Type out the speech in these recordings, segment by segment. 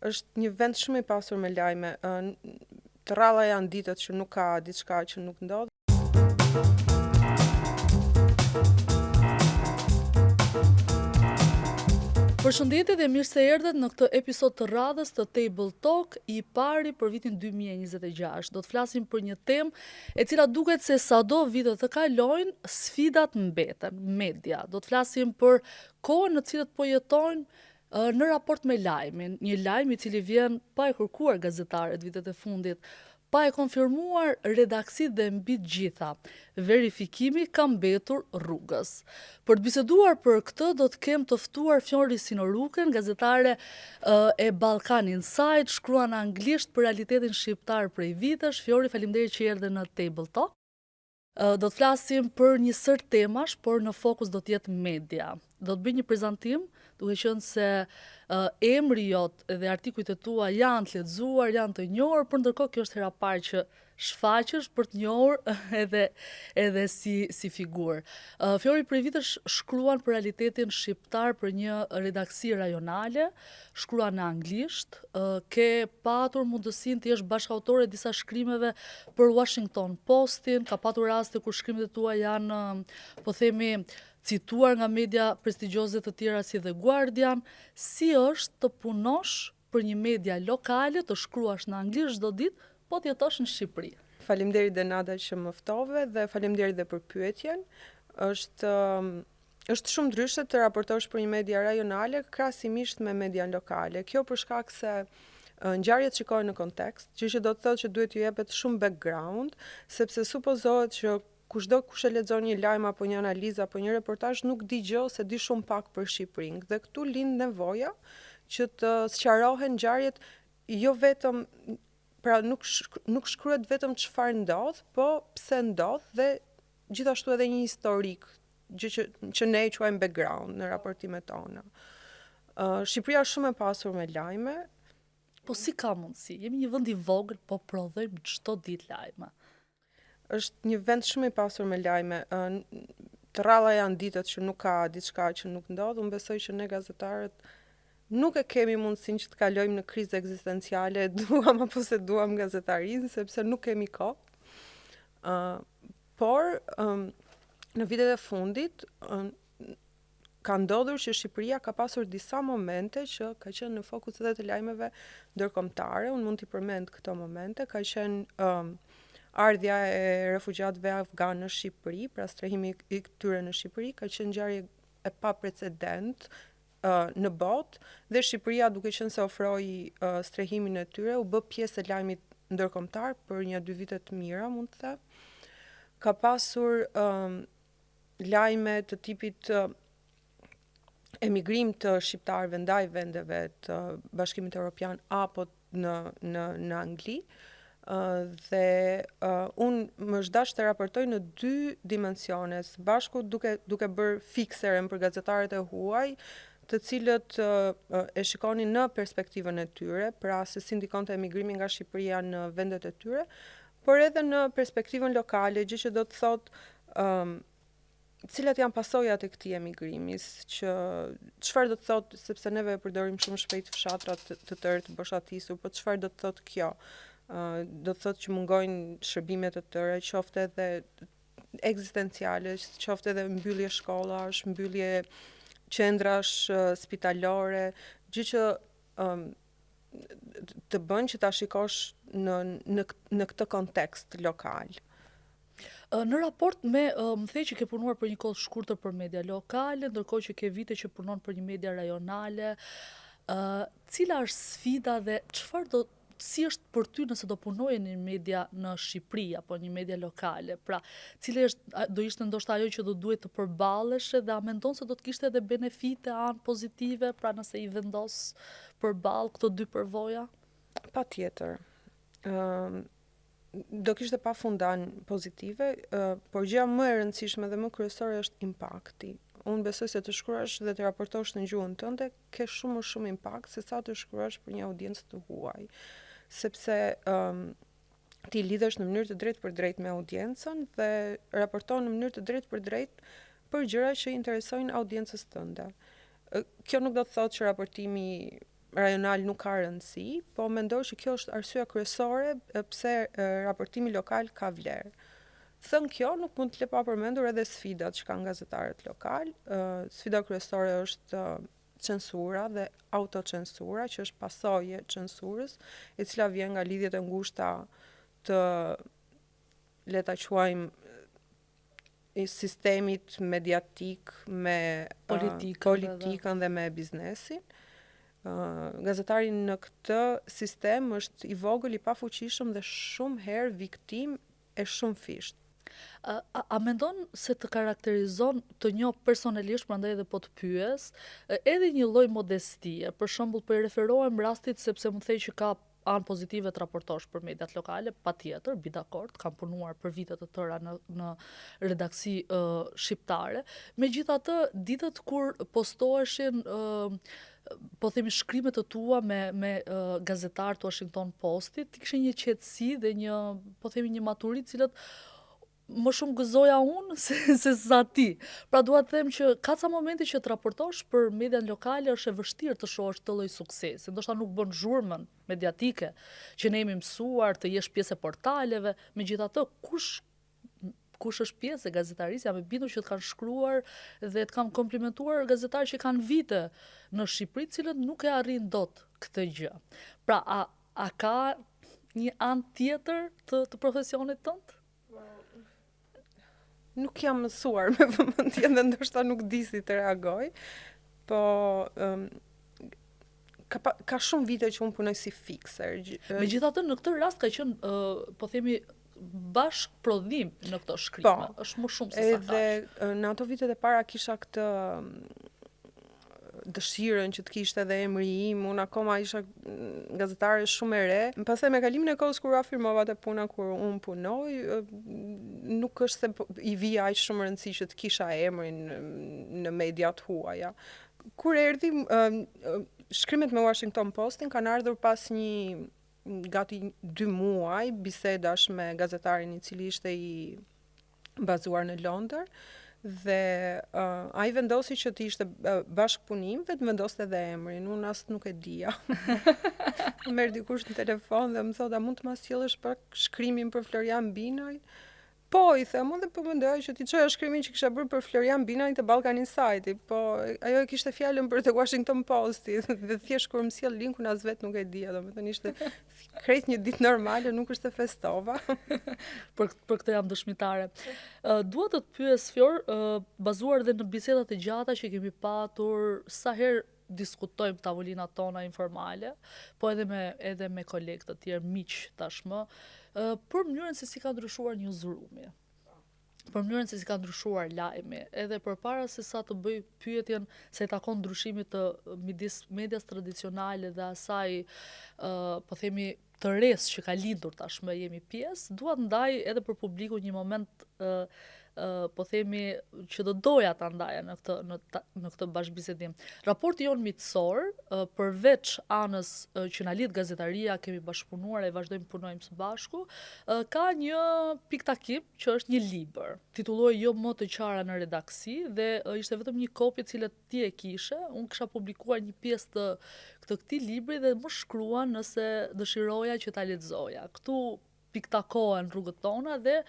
është një vend shumë i pasur me lajme. Të rralla janë ditët që nuk ka diçka që nuk ndodh. Përshëndetje dhe mirë se erdhët në këtë episod të radhës të Table Talk, i pari për vitin 2026. Do të flasim për një temë e cila duket se sado vitet të kalojnë, sfidat mbeten, media. Do të flasim për kohën në cilët po jetojnë në raport me lajmin, një lajm i cili vjen pa e kërkuar gazetarët vitet e fundit, pa e konfirmuar redaksit dhe mbi të gjitha. Verifikimi ka mbetur rrugës. Për të biseduar për këtë, do të kem të ftuar Fjori Sinoruken, gazetare e Balkan Insight, shkruan anglisht për realitetin shqiptar prej vitesh. Fjori, faleminderit që erdhe në Table Talk. Do të flasim për një sër temash, por në fokus do të jetë media. Do të bëj një prezantim, duke qenë se emri jot dhe artikujt e tua janë të lexuar, janë të njohur, por ndërkohë kjo është hera parë që shfaqesh për të njohur edhe si figurë. Fjori, prej vitesh shkruan për realitetin shqiptar për një redaksi rajonale, shkruan në anglisht, ke patur mundësinë të jesh bashkëautore disa shkrimeve për Washington Postin, ka patur raste kur shkrimet e tua janë, po themi, cituar nga media prestigjioze të tjera si The Guardian. Si është të punosh për një media lokale, të shkruash në anglisht çdo ditë, po të jetosh në Shqipëri? Faleminderit Denada që më ftove dhe faleminderit dhe për pyetjen. Është shumë ndryshe të raportosh për një media rajonale krahasimisht me median lokale. Kjo për shkak se ngjarjet shikohen në kontekst, që do të thotë që duhet t'ju jepet shumë background, sepse supozohet që kushdo kush e lexon një lajm apo një analizë apo një reportazh nuk di gjë ose di shumë pak për Shqipërinë. Dhe këtu lind nevoja që të sqarohen ngjarjet, jo vetëm, pra nuk shkruhet vetëm çfarë ndodh, po pse ndodh dhe gjithashtu edhe një historik, gjë që ne e quajmë background në raportimet tona. Shqipëria është shumë e pasur me lajme. Po si ka mundësi? Jemi një vend i vogël, po prodhojmë çdo ditë lajme. Është një vend shumë i pasur me lajme. Të rralla janë ditët që nuk ka diçka që nuk ndodh. Unë besoj që ne gazetarët nuk e kemi mundësinë që të kalojmë në krizë ekzistenciale, duam apo se duam gazetarinë, sepse nuk kemi kohë. Por në vitet e fundit ka ndodhur që Shqipëria ka pasur disa momente që ka qenë në fokus edhe të lajmeve ndërkombëtare. Unë mund t'i përmend këto momente. Ka qenë ardhja e refugjatëve afganë në Shqipëri, pra strehimi i këtyre në Shqipëri, ka qenë ngjarje e paprecedent në botë, dhe Shqipëria, duke qenë se ofroi strehimin e tyre, u bë pjesë e lajmit ndërkombëtar për 1-2 vite të mira, mund të them. Ka pasur lajme të tipit emigrim të shqiptarëve ndaj vendeve të Bashkimit Evropian apo në Angli. Dhe unë më zhdash të raportoj në 2 dimensione, së bashku duke bërë fikseren për gazetarët e huaj, të cilët e shikonin në perspektivën e tyre, pra se si ndikonte emigrimi nga Shqipëria në vendet e tyre, por edhe në perspektivën lokale, gjë që do të thotë cilat janë pasojat e këtij emigrimi, çfarë do të thotë, sepse neve e përdorim shumë shpejt fshatrat të tërë të boshatisur, po çfarë do të thotë kjo? Do të thotë që mungojnë shërbimet të tëra, qoftë edhe ekzistenciale, qoftë edhe mbyllje shkollash, mbyllje qendrash spitalore, gjë që të bën që ta shikosh në këtë kontekst lokal. Në raport më the që ke punuar për një kohë shkurtër për media lokale, ndërkohë që ke vite që punon për një media rajonale, cila është sfida dhe si është për ty nëse do punoje në media në Shqipëri apo një media lokale? Pra, do ishte ndoshta ajo që do duhet të përballesh dhe a mendon se do të kishte edhe benefite anë pozitive, pra nëse i vendos përballë këto 2 përvoja? Patjetër. Do kishte pafund anë pozitive, por gjëja më e rëndësishme dhe më kryesore është impakti. Unë besoj se të shkruash dhe të raportosh në gjuhën tënde ke shumë impakt se sa të shkruash për një audiencë të huaj. Sepse ti lidhesh në mënyrë të drejtë për drejtë me audiencën dhe raporton në mënyrë të drejtë për drejtë për gjëra që interesojnë audiencës tënde. Kjo nuk do të thotë që raportimi rajonal nuk ka rëndësi, po mendoj që kjo është arsyeja kryesore pse raportimi lokal ka vlerë. Thënë kjo, nuk mund të le pa përmendur edhe sfidat që kanë gazetarët lokal. Sfida kryesore është censura dhe autocensura, që është pasojë e censurës, e cila vjen nga lidhjet e ngushta të, le ta quajmë, i sistemit mediatik me politikën dhe me biznesin. Gazetari në këtë sistem është i vogël, i pafuqishëm dhe shumë herë viktim e shumë fisht. A mendon se të karakterizon të njoh personalisht, prandaj edhe po të pyes, edhe një lloj modestie? Për shembull, po i referohem rastit sepse më thej që ka anë pozitive të raportosh për mediat lokale, patjetër, bi dakord, kam punuar për vite të tëra në redaksi shqiptare. Megjithatë, ditët kur postoheshin po themi shkrimet të tua me gazetar të Washington Postit, ti kishe një qetësi dhe një, po themi, një maturi, cilët më shumë gëzoja unë se sa ti. Pra dua të them që ka ca momente që të raportosh për median lokale është e vështirë të shohësh të lloj suksesi. Ndoshta nuk bën zhurmën mediatike që ne jemi mësuar të jesh pjesë e portaleve, megjithatë kush është pjesë e gazetarisë, jam e bindur që të kanë shkruar dhe të kanë komplimentuar gazetarë që kanë vite në Shqipëri, cilët nuk e arrin dot këtë gjë. Pra a ka një anë tjetër të profesionit tënd? Nuk jam mësuar me vëmendje dhe ndoshta nuk di si të reagoj, po ka shumë vite që unë punoj si fikser. Megjithatë në këtë rast ka qenë, po themi, bashk prodhim në këto shkrime. Është më shumë se sa thash. Edhe në ato vitet e para kisha këtë dëshirën që të kishte edhe emri im, unë akoma isha gazetare shumë e re. Pastaj me kalimin e kohës kur afirmova te puna kur unë punoj, nuk është se i vija aq shumë rëndësi që të kisha emrin në mediat huaja. Kur erdhi shkrimet me Washington Postin kanë ardhur pas një gati 2 muaj bisedash me gazetarin i cili ishte i bazuar në Londër. Dhe ai vendosi që të ishte bashkëpunim dhe të vendoste edhe emrin. Unë as nuk e dija. Më merr dikush në telefon dhe më thotë, a mund të ma sjellësh pak shkrimin për Florian Binaj? Po, i them, unë dhe po mendoj që ti çoja shkrimin që kisha bërë për Florian Binaj të Balkan Insight, po ajo e kishte fjalën për të Washington Posti, dhe thjesht kur më sjell linkun as vet nuk e dija, domethënë ishte krejt një ditë normale, nuk është e festova. Për këtë jam dëshmitare. Dua të të pyes, Flor, bazuar dhe në bisedat e gjata që kemi patur, sa herë diskutojmë tavolinat tona informale, po edhe me kolegë të tjerë, miq tashmë, për mënyrën se si ka ndryshuar newsroom-i, për mënyrën se si ka ndryshuar lajmi, edhe përpara se sa të bëj pyetjen se i takon ndryshimit të midis medias tradicionale dhe asaj, po themi, të res që ka lindur tashmë jemi pjesë, dua të ndaj edhe për publiku një moment po themi që do doja ta ndaja në këtë bashkëbisedim. Raporti jon miqësor, përveç anës që na lidh gazetaria, kemi bashkëpunuar e vazhdojmë punojmë së bashku, ka një pikë takim që është një libër. Titullohet Jo më të qara në redaksi dhe ishte vetëm një kopje cilët ti e kishe. Unë kisha publikuar një pjesë të këtij libri dhe më shkruan nëse dëshiroja që ta lexoja. Këtu piktakohen rrugët tona dhe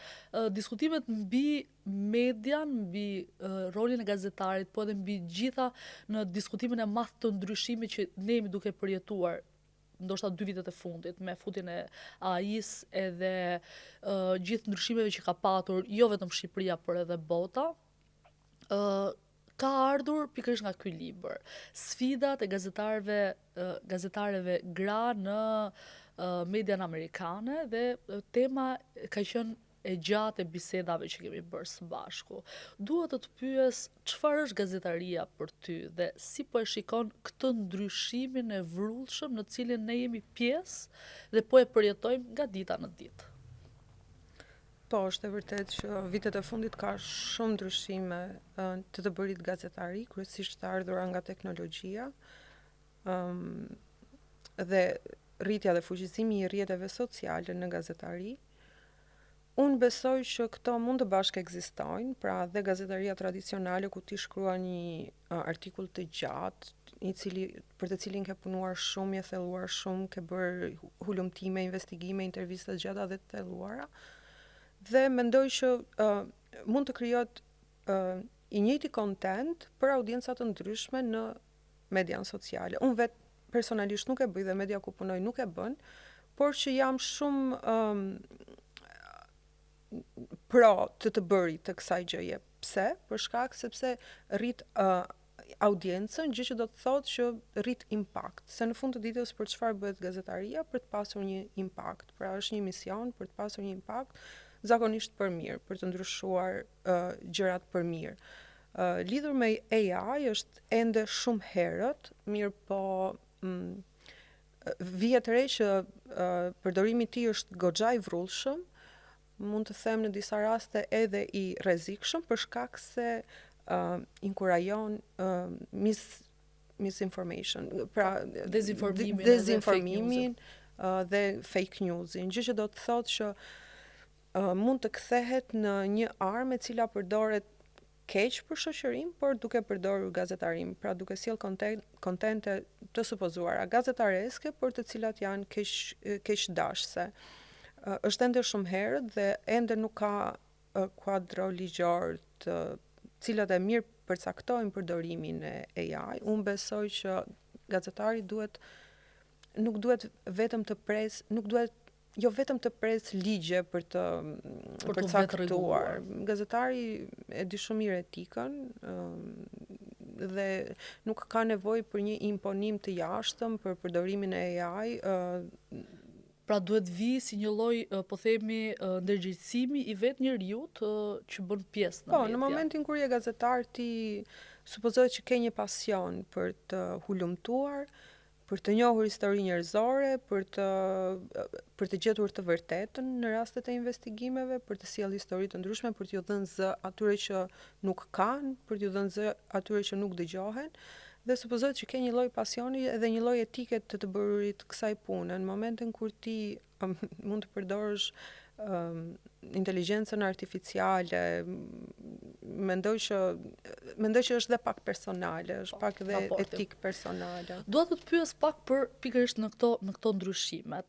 diskutimet mbi median, mbi rolin e gazetarit, po edhe mbi gjitha në diskutimin e madh të ndryshimit që ne jemi duke përjetuar ndoshta 2 vitet e fundit, me futjen e AI-s edhe gjithë ndryshimeve që ka patur jo vetëm Shqipëria, por edhe bota, ka ardhur pikërisht nga ky libër. Sfidat e gazetareve gra në median amerikane dhe tema ka qenë e gjatë e bisedave që kemi bërë së bashku. Dua të pyes çfarë është gazetaria për ty dhe si po e shikon këtë ndryshimin e vrullshëm në cilin ne jemi pjesë dhe po e përjetojmë nga dita në ditë. Po, është e vërtet që vitet e fundit ka shumë ndryshime të bërit gazetari, kryesisht të ardhura nga teknologjia, dhe rritja dhe fuqizimi i rrjeteve sociale në gazetari. Unë besoj që këto mund të bashkë ekzistojnë, pra dhe gazetaria tradicionale ku ti shkruan një artikull të gjatë, për të cilin ke punuar shumë, je thelluar shumë, ke bërë hulumtime, investigime, intervista gjata dhe të thelluara. Dhe mendoj që mund të krijohet i njëjti content për audienca të ndryshme në median sociale. Unë vetë personalisht nuk e bëj dhe media ku punoj nuk e bën, por që jam shumë pro të bërit të kësaj gjëje. Pse? Për shkak sepse rrit audiencën, gjë që do të thotë që rrit impakt. Se në fund të ditës për çfarë bëhet gazetaria? Për të pasur një impakt. Pra është një mision për të pasur një impakt, zakonisht për mirë, për të ndryshuar gjërat për mirë. Lidhur me AI është ende shumë herët, mirë po vihet re që përdorimi i tij është goxha i vrullshëm, mund të them në disa raste edhe i rrezikshëm për shkak se inkurajon misinformation, pra dezinformimin dhe fake newsin, gjë që do të thotë që mund të kthehet në një armë e cila përdoret keq për shoqërinë, por duke përdorur gazetarim, pra duke sjell kontente të supozuara gazetareske, por të cilat janë keqdashse. Është ende shumë herët dhe ende nuk ka kuadro ligjor të cilat e mirë përcaktojnë përdorimin e AI. Unë besoj që gazetari nuk duhet vetëm të jo vetëm të pres ligje për të caktuar. Gazetari e di shumë mirë etikën dhe nuk ka nevojë për një imponim të jashtëm për përdorimin e AI. Pra duhet vi si një lloj, po themi, ndërgjegjësimi i vetë njeriut që bën pjesë në media. Po, në momentin kur je gazetar ti supozohet që ke një pasion për të hulumtuar, për të njohur histori njerëzore, për të gjetur të vërtetën në rastet e investigimeve, për të sjellë histori të ndryshme, për t'ju dhënë zë atyre që nuk kanë, për t'ju dhënë zë atyre që nuk dëgjohen. Dhe supozohet që ke një lloj pasioni edhe një lloj etike të bërurit kësaj pune. Në momentin kur ti mund të përdorësh inteligjencën artificiale, mendoj që është dhe pak personale, është pak dhe etik personale. Dua të pyes pak për pikërisht në këto ndryshimet.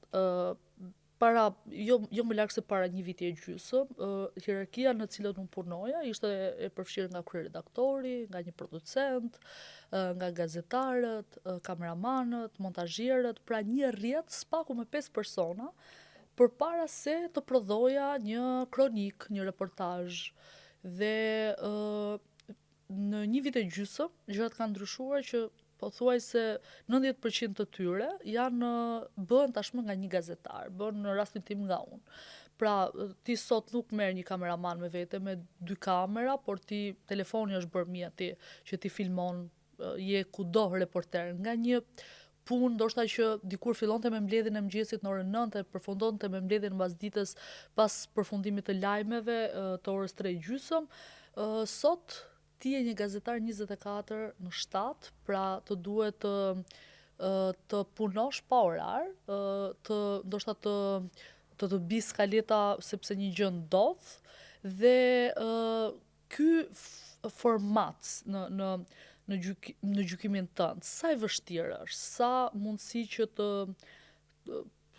Jo më larg se para një viti e gjysmë, hierarkia në cilën unë punoja ishte e përfshirë nga kryeredaktori, nga një producent, nga gazetarët, kameramanët, montazhierët, pra një rrjet spaku me 5 persona, përpara se të prodhoja një kronik, një reportazh. Dhe në një vit e gjysmë, gjërat kanë ndryshuar që pothuajse 90% të tyre bëhen tashmë nga një gazetar, bëhen në rastin tim nga unë. Pra, ti sot nuk merr një kameraman me vete me 2 kamera, por telefoni është bërë mjet ti që ti filmon, je kudo reporter, nga një punë ndoshta që dikur fillonte me mbledhjen e mëngjesit në orën 9 e përfundonte me mbledhjen mbasditës pas përfundimit të lajmeve të orës 3:30, sot ti je një gazetar 24 në 7, pra të duhet të punosh pa orar, ndoshta të bi skaleta sepse një gjë ndodh, dhe ky format në gjykimin tënd, sa i vështirë është, sa mundësi që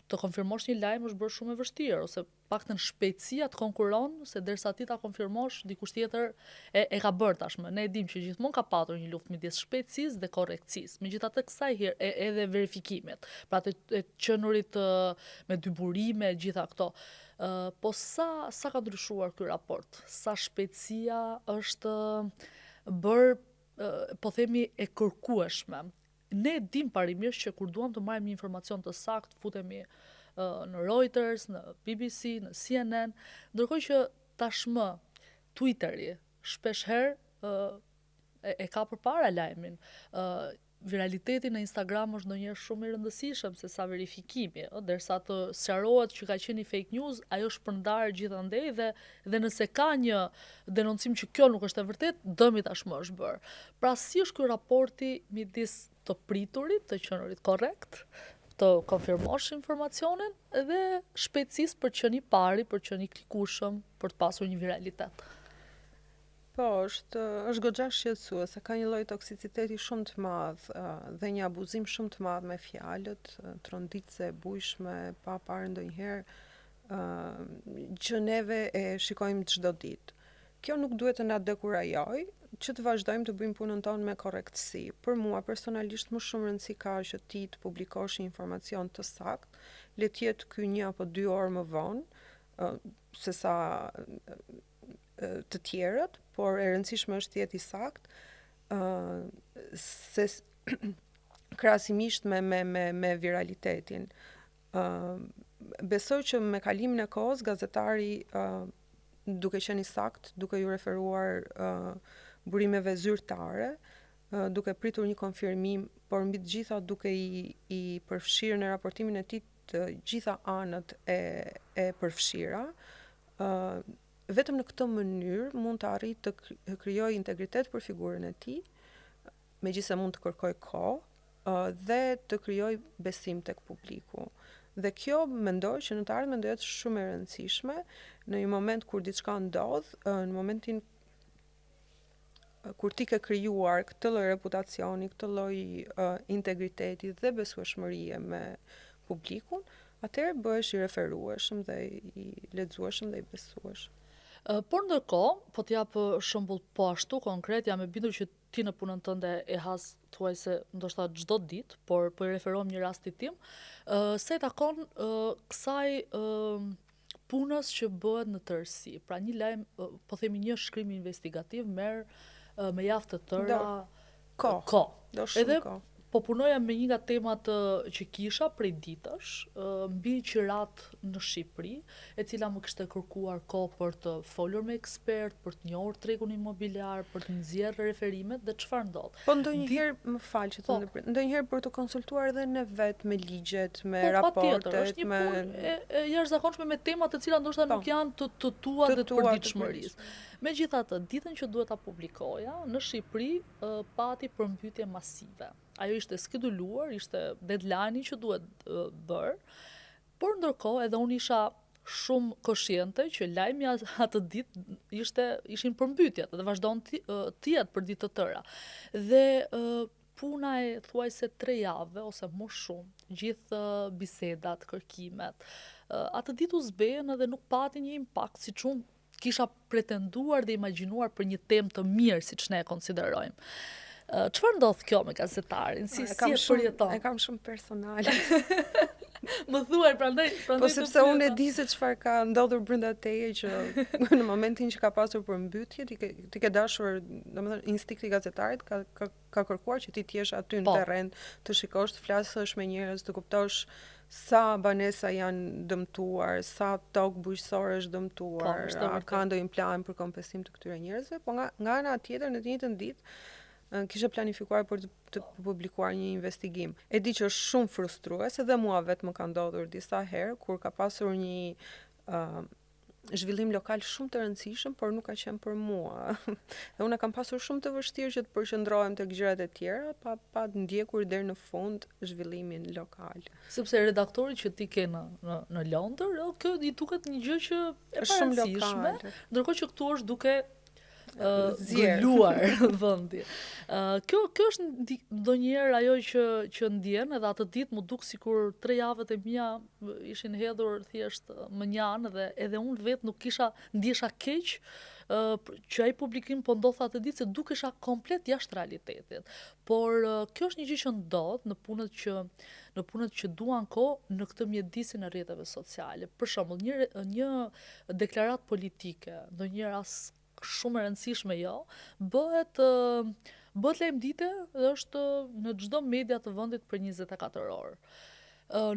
të konfirmosh një lajm është bërë shumë e vështirë, ose paktën shpejtësia të konkuron, se derisa ti ta konfirmosh, dikush tjetër e ka bërë tashmë. Ne e dim që gjithmonë ka patur një luftë midis shpejtësisë dhe korrekcisë. Megjithatë kësaj herë edhe verifikimet, pra të qenurit me dy burime, gjitha këto. Po sa ka ndryshuar ky raport? Sa shpejtësia është bërë, po themi, e kërkueshme? Ne dim parimisht që kur duam të marrim një informacion të saktë, futemi në Reuters, në BBC, në CNN, ndërkohë që tashmë Twitteri shpeshherë e ka përpara lajmin. Viraliteti në Instagram është ndonjëherë shumë i rëndësishëm se sa verifikimi, derisa të sqarohet që ka qenë fake news, ajo shpërndar gjithandej dhe nëse ka një denoncim që kjo nuk është e vërtet, dëmi tashmë është bërë. Pra si është ky raporti midis të priturit, të qenurit korrekt, të konfirmosh informacionin dhe shpejtësisë për të qenë i pari, për të qenë i klikueshëm, për të pasur një viralitet. Po, është goxha shqetësuese, ka një lloj toksiciteti shumë të madh dhe një abuzim shumë të madh me fjalët, tronditse, bujshme, pa parë ndonjëherë, që neve e shikojmë çdo ditë. Kjo nuk duhet të na dekurajoj, që të vazhdojmë të bëjmë punën tonë me korrektësi. Për mua personalisht më shumë rëndësi ka që ti të publikosh një informacion të saktë, le të jetë ky 1 apo 2 orë më vonë, sesa të tjerët, por e rëndësishme është të jetë i saktë, se krahasimisht me viralitetin. Besoj që me kalimin e kohës gazetari duke qenë i saktë, duke ju referuar burimeve zyrtare, duke pritur një konfirmim, por mbi të gjitha duke i përfshirë në raportimin e tij të gjitha anët e përfshira, vetëm në këtë mënyrë mund të arrijë të krijojë integritet për figurën e tij, megjithëse mund të kërkojë kohë dhe të krijojë besim tek publiku. Dhe kjo mendoj që në të ardhmen do jetë shumë e rëndësishme në një moment kur diçka ndodh, në momentin kur ti ke krijuar këtë lloj reputacioni, këtë lloj integriteti dhe besueshmërie me publikun, atëherë bëhesh i referueshëm dhe i lexueshëm dhe i besueshëm. Por ndërkohë, po t'jap shembull po ashtu konkret, jam e bindur që ti në punën tënde e has thuajse ndoshta çdo ditë, por po i referohem një rasti tim, se takon kësaj punës që bëhet në tërësi. Pra një lajm, po themi një shkrim investigativ merr me javë të tëra kohë. Do shumë kohë. Po punoja me një nga temat që kisha prej ditësh, mbi qirat në Shqipëri, e cila më kishte kërkuar kohë për të folur me ekspert, për të njohur tregun imobiliar, për të nxjerrë referimet dhe çfarë ndodh. Po ndonjëherë, më fal që të ndërprer, ndonjëherë për të konsultuar edhe ne vetë me ligjet, me raportet, është një punë e jashtëzakonshme me tema të cilat ndoshta nuk janë të tua dhe të përditshmërisë. Megjithatë, ditën që duhet ta publikoja, në Shqipëri pati përmbytje masive. Ajo ishte skeduluar, ishte deadline-i që duhet bërë, por ndërkohë edhe unë isha shumë koshiente që lajmi atë ditë ishin përmbytjet dhe vazhdon të jetë për ditë të tëra. Dhe puna e thuajse 3 javë ose më shumë, gjithë bisedat, kërkimet, atë ditë u zbehen edhe nuk pati një impakt siç unë kisha pretenduar dhe imagjinuar për një temë të mirë siç ne e konsiderojmë. Çfarë ndodh kjo me gazetarin? Si e përjeton? E kam shumë personale. Më thuaj, prandaj po sepse unë e di se çfarë ka ndodhur brenda teje që në momentin që ka pasur përmbytje, ti ke dashur, domethënë instinkti i gazetarit ka kërkuar që ti të jesh aty në terren, të shikosh, të flasësh me njerëz, të kuptosh sa banesa janë dëmtuar, sa tokë bujqësore është dëmtuar, a ka ndonjë plan për kompensim të këtyre njerëzve, po nga ana tjetër në të njëjtën ditë kisha planifikuar për të publikuar një investigim. E di që është shumë frustruese dhe mua vetë më ka ndodhur disa herë kur ka pasur një zhvillim lokal shumë të rëndësishëm, por nuk ka qenë për mua. Dhe unë kam pasur shumë të vështirë që të përqendrohem tek gjërat e tjera, pa ndjekur deri në fund zhvillimin lokal. Sepse redaktori që ti ke në Londër, kjo i duket një gjë që e paraqitshme, ndërkohë që këtu është duke zgjeluar vendi. Kjo është ndonjëherë ajo që ndjen, edhe atë ditë më duk sikur 3 javët e mia ishin hedhur thjesht më njanë dhe edhe unë vetë nuk ndjesha keq që ai publikim po ndodh atë ditë se dukesha komplet jashtë realitetit. Por kjo është një gjë që ndodh në punët që duan kohë në këtë mjedisin e rrjeteve sociale. Për shembull, një deklaratë politike, ndonjëherë as shumë e rëndësishme bëhet lajmdite dhe është në çdo media të vendit për 24 orë.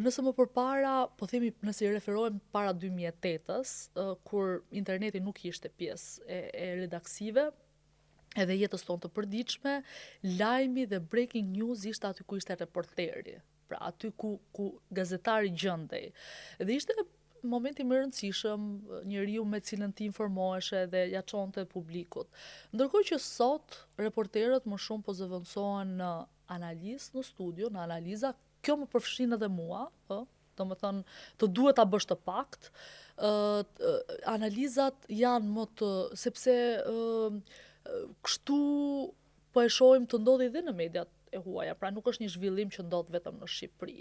Nëse më përpara, po themi nëse i referohem para 2008-s, kur interneti nuk ishte pjesë e redaksive, edhe jetës tonë të përditshme, lajmi dhe breaking news ishte aty ku ishte reporteri, pra aty ku gazetari gjendej. Dhe ishte momenti më rëndësishëm, njeriu me cilën ti informoheshe dhe ja çonte publikut. Ndërkohë që sot reporterët më shumë po zëvendësohen në analizë në studio, në analiza, kjo më përfshin edhe mua, domethënë të duhet ta bësh të pakt. Analizat janë më të sepse kështu po e shohim të ndodhi edhe në mediat e huaja, pra nuk është një zhvillim që ndodh vetëm në Shqipëri.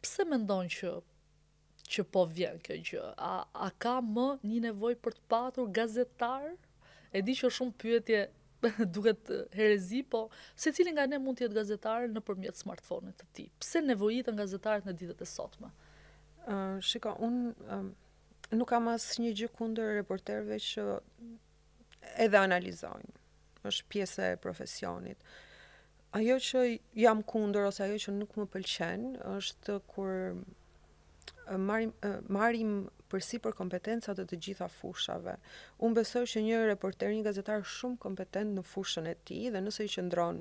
Pse mendon që po vjen kjo gjë? A ka më një nevojë për të patur gazetar? E di që shumë pyetje duket herezi, po secili nga ne mund të jetë gazetar nëpërmjet smartphone-it të tij. Pse nevojitën gazetarët në ditët e sotme? Shiko, unë nuk kam asnjë gjë kundër reporterëve që edhe analizojnë. Është pjesë e profesionit. Ajo që jam kundër ose ajo që nuk më pëlqen është kur marrim përsipër kompetencat e të gjitha fushave. Unë besoj që një reporter, një gazetar shumë kompetent në fushën e tij dhe nëse i qëndron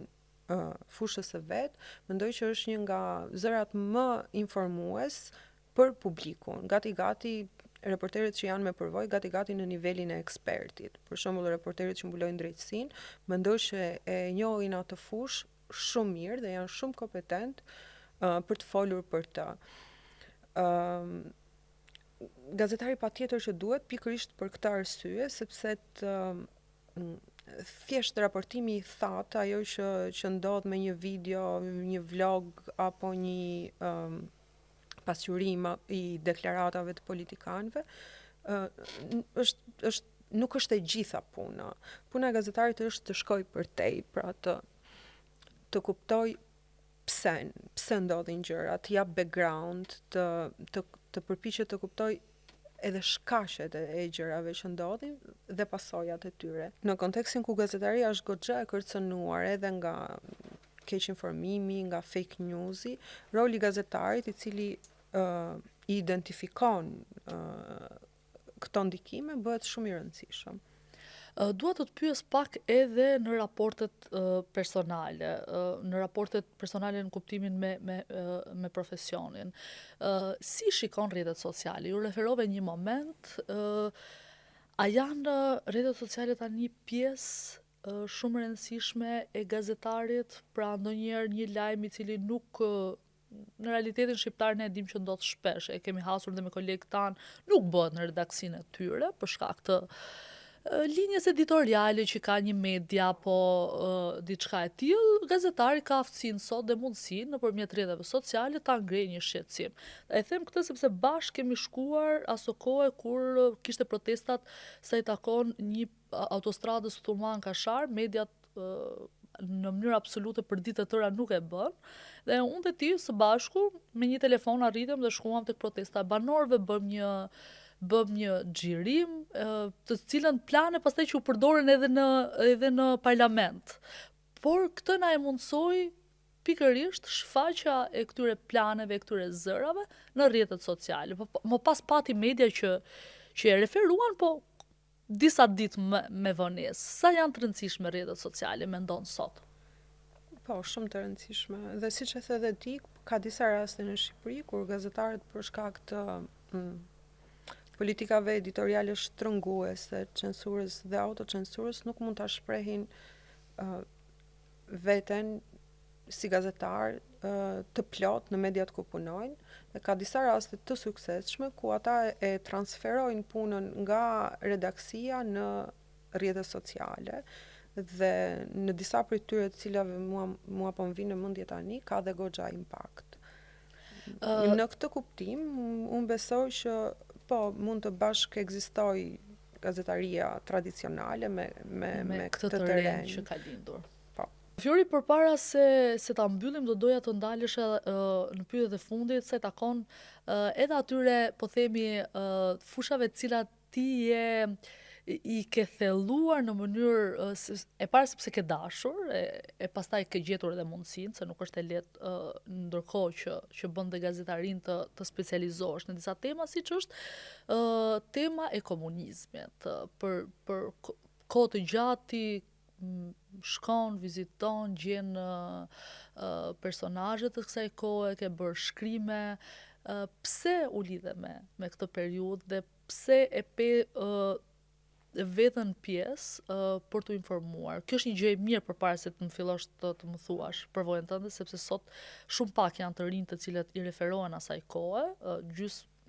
fushës së vet, mendoj që është një nga zërat më informues për publikun. Gati reporterët që janë me përvojë gati në nivelin e ekspertit. Për shembull, reporterët që mbulojnë drejtësinë, mendoj që e njohin atë fushë shumë mirë dhe janë shumë kompetent për të folur për të. Gazetari patjetër që duhet pikërisht për këtë arsye, sepse thjesht raportimi i thatë, ajo që ndodh me një video, një vlog apo një pasqyrim i deklaratave të politikanëve, nuk është e gjitha puna. Puna e gazetarit është të shkoj përtej, pra të kuptoj pse ndodhin gjërat, të jap background, të përpiqet të kuptoj edhe shkaqet e gjërave që ndodhin dhe pasojat e tyre. Në kontekstin ku gazetaria është goxha e kërcënuar edhe nga keq informimi, nga fake newsi, roli i gazetarit i cili i identifikon këto ndikime bëhet shumë i rëndësishëm. Dua të pyes pak edhe në raportet personale, në raportet personale në kuptimin me profesionin. Si shikon rrjetet sociale? Ju referove një moment, a janë rrjetet sociale tani pjesë shumë rëndësishme e gazetarit, pra ndonjëherë një lajm i cili nuk në realitetin shqiptar ne e dim që ndodh shpesh, e kemi hasur dhe me kolegët tanë, nuk bëhet në redaksinë e tyre për shkak të linjes editoriale që ka një media apo diçka e tillë, gazetari ka aftësinë sot dhe mundësinë nëpërmjet rrjeteve sociale ta ngrejë një shqetësim. E them këtë sepse bashkë kemi shkuar aso kohë kur kishte protestat sa i takon një autostradës Thuman-Kashar, mediat në mënyrë absolute për ditë të tëra nuk e bën, dhe unë dhe ti së bashku me një telefon arritëm dhe shkuam tek protesta e banorëve, bëm një xhirim, të cilën plane pastaj që u përdoren edhe në parlament. Por këtë na e mundsoi pikërisht shfaqja e këtyre planeve, e këtyre zërave në rrjetet sociale. Më pas pati media që e referuan, po disa ditë me vonesë. Sa janë të rëndësishme rrjetet sociale, mendon sot? Po, shumë të rëndësishme. Dhe siç e the edhe ti, ka disa raste në Shqipëri kur gazetarët për shkak të politikave editoriale shtrënguese, censurës dhe autocensurës nuk mund ta shprehin veten si gazetar të plot në mediat ku punojnë, dhe ka disa raste të suksesshme ku ata e transferojnë punën nga redaksia në rrjetet sociale, dhe në disa prej tyre të cilave mua po më vjen në mendje tani ka dhe goxha impakt. Në këtë kuptim, unë besoj që po mund të bashkë ekzistoj gazetaria tradicionale me këtë terren që ka lindur. Po. Fjori, përpara se ta mbyllim, do doja të ndalesh në pyetjet e fundit se takon edhe atyre, po themi, fushave të cilat ti i ke thelluar në mënyrë e parë sepse ke dashur, e pastaj ke gjetur edhe mundësinë, se nuk është e lehtë ndërkohë që bën dhe gazetarin të specializohesh në disa tema, siç është tema e komunizmit. Për kohë të gjatë ti shkon, viziton, gjen personazhe të kësaj kohe, ke bërë shkrime. Pse u lidhe me këtë periudhë dhe pse veten pjesë për t'u informuar. Kjo është një gjë e mirë përpara se të më fillosh të më thuash përvojën tënde, sepse sot shumë pak janë të rinj të cilët i referohen asaj kohe,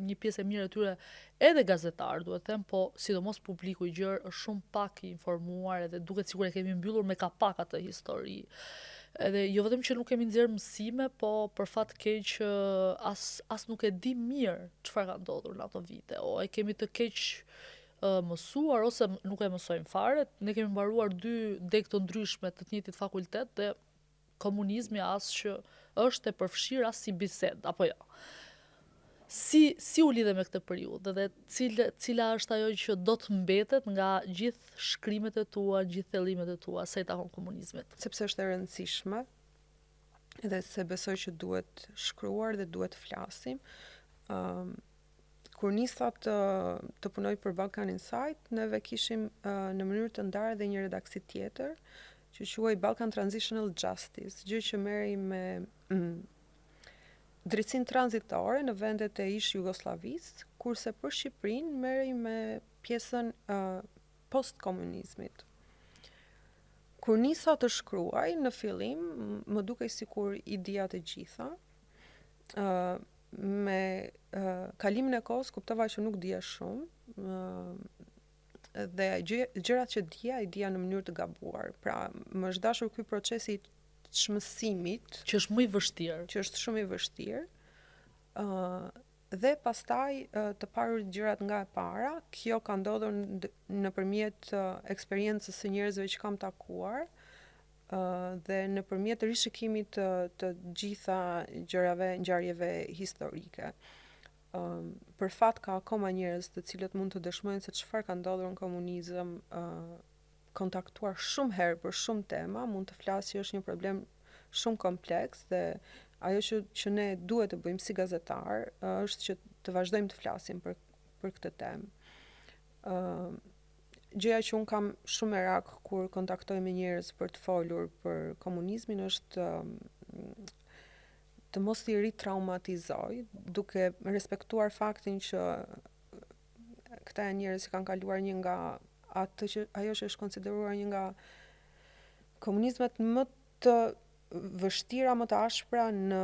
një pjesë e mirë e tyre edhe gazetar, duhet them, po sidomos publiku i gjerë është shumë pak i informuar edhe duket sikur e kemi mbyllur me kapak atë histori. Edhe jo vetëm që nuk kemi nxjerr mësime, po për fat keq as nuk e di mirë çfarë ka ndodhur në ato vite, o e kemi të keq mësuar ose nuk e mësojmë fare. Ne kemi mbaruar 2 deg të ndryshme të njëjtit fakultet dhe komunizmi as që është e përfshirë as si bisedë, apo jo. Si u lidhe me këtë periudhë dhe cila është ajo që do të mbetet nga gjithë shkrimet e tua, gjithë thellimet e tua sa i takon komunizmit? Sepse është e rëndësishme edhe se besoj që duhet shkruar dhe duhet flasim. Kur nisa të punoj për Balkan Insight, neve kishim në mënyrë të ndarë dhe një redaksi tjetër që quhej Balkan Transitional Justice, gjë që merri me drejtësinë tranzitore në vendet e ish Jugosllavisë, kurse për Shqipërinë merri me pjesën post-komunizmit. Kur nisa të shkruaj, në fillim më dukej sikur i dija të gjitha. Me kalimin e kohës kuptova që nuk dija shumë, dhe gjërat që i dija në mënyrë të gabuar. Pra, më është dashur ky procesi i çmësimit, Që është më i vështirë. që është shumë i vështirë, dhe pastaj të parur gjërat nga e para. Kjo ka ndodhur nëpërmjet eksperiencës së njerëzve që kam takuar, dhe nëpërmjet rishikimit të gjitha gjërave, ngjarjeve historike. Për fat ka akoma njerëz të cilët mund të dëshmojnë se çfarë ka ndodhur në komunizëm, kontaktuar shumë herë për shumë tema, mund të flasë që është një problem shumë kompleks dhe ajo që ne duhet të bëjmë si gazetar është që të vazhdojmë të flasim për këtë temë. Gjëja që unë kam shumë merak kur kontaktoj me njerëz për të folur për komunizmin është të mos i ritraumatizoj, duke respektuar faktin që këta janë njerëz që kanë kaluar një nga ajo që është konsideruar një nga komunizmet më të vështira, më të ashpra në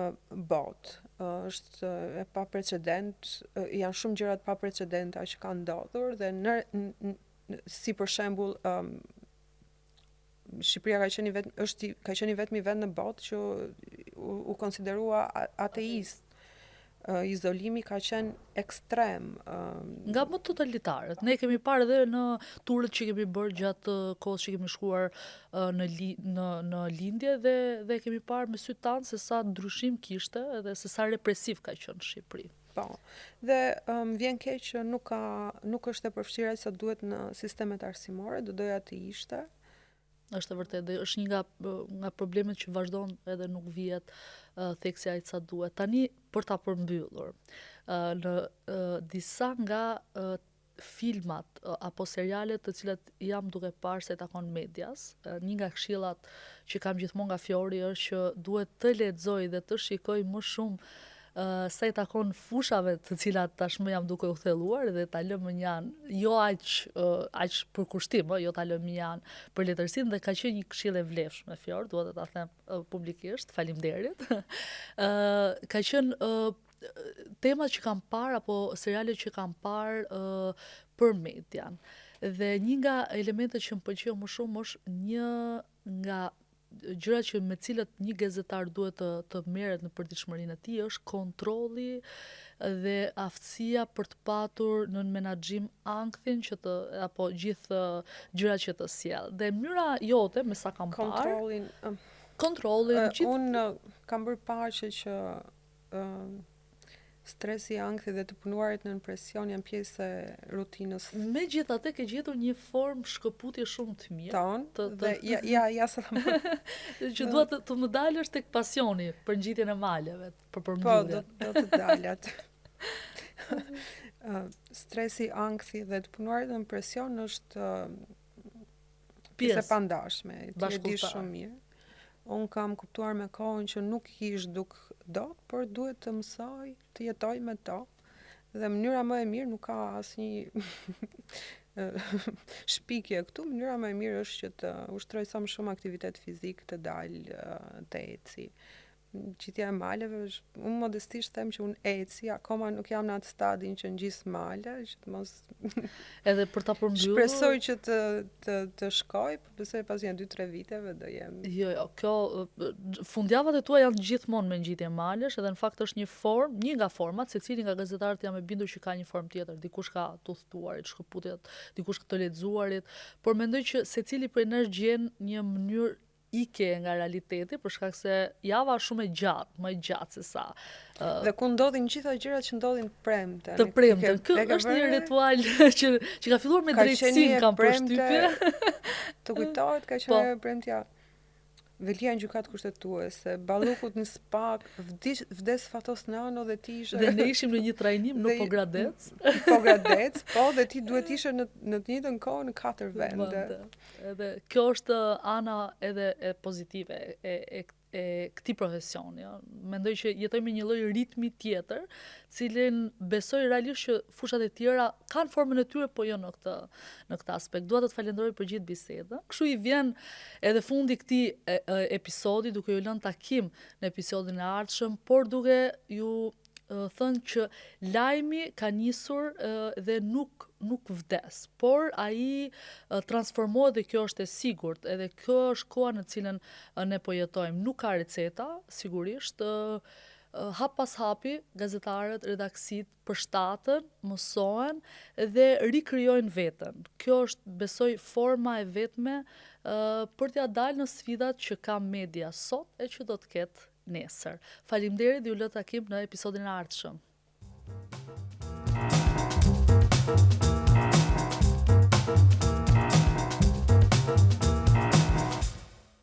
botë. Është e pa precedent, janë shumë gjërat pa precedenta që kanë ndodhur dhe si për shembull Shqipëria ka qenë vetëm i vend në botë që u konsiderua ateist. Izolimi ka qenë ekstrem. Nga më totalitarët. Ne kemi parë edhe në turët që kemi bërë gjatë kohës që kemi shkuar në lindje dhe kemi parë me sytë tanë se sa ndryshim kishte edhe se sa represiv ka qenë në Shqipëri. Po. Dhe vjen keq që nuk është e përfshirë sa duhet në sistemet arsimore, do doja të ishte. Është e vërtetë, dhe është një nga problemet që vazhdon edhe nuk vihet theksi aq sa duhet. Tani për ta përmbyllur, në disa nga filmat apo serialet të cilat jam duke parë se takon medias, një nga këshillat që kam gjithmonë nga Fiori është që duhet të lexoj dhe të shikoj më shumë sa i takon fushave të cilat tashmë jam duke u thelluar dhe ta lëm janë jo aq për kushtim, jo ta lëm janë për letërsinë, dhe ka qenë një këshill e vlefshme Fior, duhet të ta them publikisht, faleminderit. Ka qenë temat që kam parë apo serialet që kam parë për median. Dhe një nga elementet që më pëlqeu më shumë është një nga gjërat që me cilët një gazetar duhet të merret në përditshmërinë e tij është kontrolli dhe aftësia për të patur në menaxhim ankthin apo gjithë gjërat që të sjell. Dhe mënyra jote, me sa kam parë, kontrollin unë kam bërë paqe që stresi, ankthi dhe të punuarit në presion janë pjesë e rutinës. Megjithatë ke gjetur një formë shkëputje shumë të mirë. Dhe ja sa ta më. Që duhet të më dalësh tek pasioni për ngjitjen e maleve, për përmbledhjen. Po, do të dalat. Stresi, ankthi dhe të punuarit në presion është pjesë e pandashme. Ti e di shumë mirë. Unë kam kuptuar me kohën që nuk ish duk dot, por duhet të mësoj të jetoj me to. Dhe mënyra më e mirë nuk ka asnjë shpikje këtu, mënyra më e mirë është që të ushtroj sa më shumë aktivitet fizik, të dalë, të eci. Qitja e maleve është, unë modestisht them që unë eci, akoma nuk jam në atë stadin që ngjis male, që të mos Edhe për ta përmbyllur. shpresoj që të shkoj, por besoj pas janë 2-3 viteve do jem. Jo, kjo fundjavat e tua janë gjithmonë me ngjitje malesh, edhe në fakt është një nga format, secili nga gazetarët jam e bindur që ka një formë tjetër, dikush ka të udhëtuarit, shkëputjet, dikush të lexuarit, por mendoj që secili prej nesh gjen një mënyrë ike nga realiteti, për shkak se java është shumë e gjatë, më e gjatë se sa. Dhe ku ndodhin gjitha gjërat që ndodhin premte. Të premten. Ky është një ritual që ka filluar me drejtësinë, kam përshtypje. Të kujtohet ka qenë premtja velia në gjykatë kushtetuese, ballukut në spak, vdes Fatos Nano dhe ti ishe... Dhe ne ishim në një trajnim në Pogradec. Pogradec, po, dhe ti duhet ishe në të njëjtën kohë në 4 vende. Edhe kjo është ana edhe e pozitive e këtij profesioni. Mendoj që jetojmë me një lloj ritmi tjetër, cilin besoj realisht që fushat e tjera kanë formën e tyre, po jo në këtë aspekt. Dua të të falenderoj për gjithë bisedën. Kështu i vjen edhe fundi këtij episodi, duke ju lënë takim në episodin e ardhshëm, por duke ju thënë që lajmi ka nisur dhe nuk vdes, por ai transformohet dhe kjo është e sigurt, edhe kjo është koha në cilën ne po jetojmë. Nuk ka receta, sigurisht, hap pas hapi, gazetarët, redaksit përshtaten, mësohen dhe rikrijojnë veten. Kjo është, besoj, forma e vetme për t'ia dalë në sfidat që ka media sot e që do të ketë nesër. Faleminderit dhe ju lë takim në episodin e ardhshëm.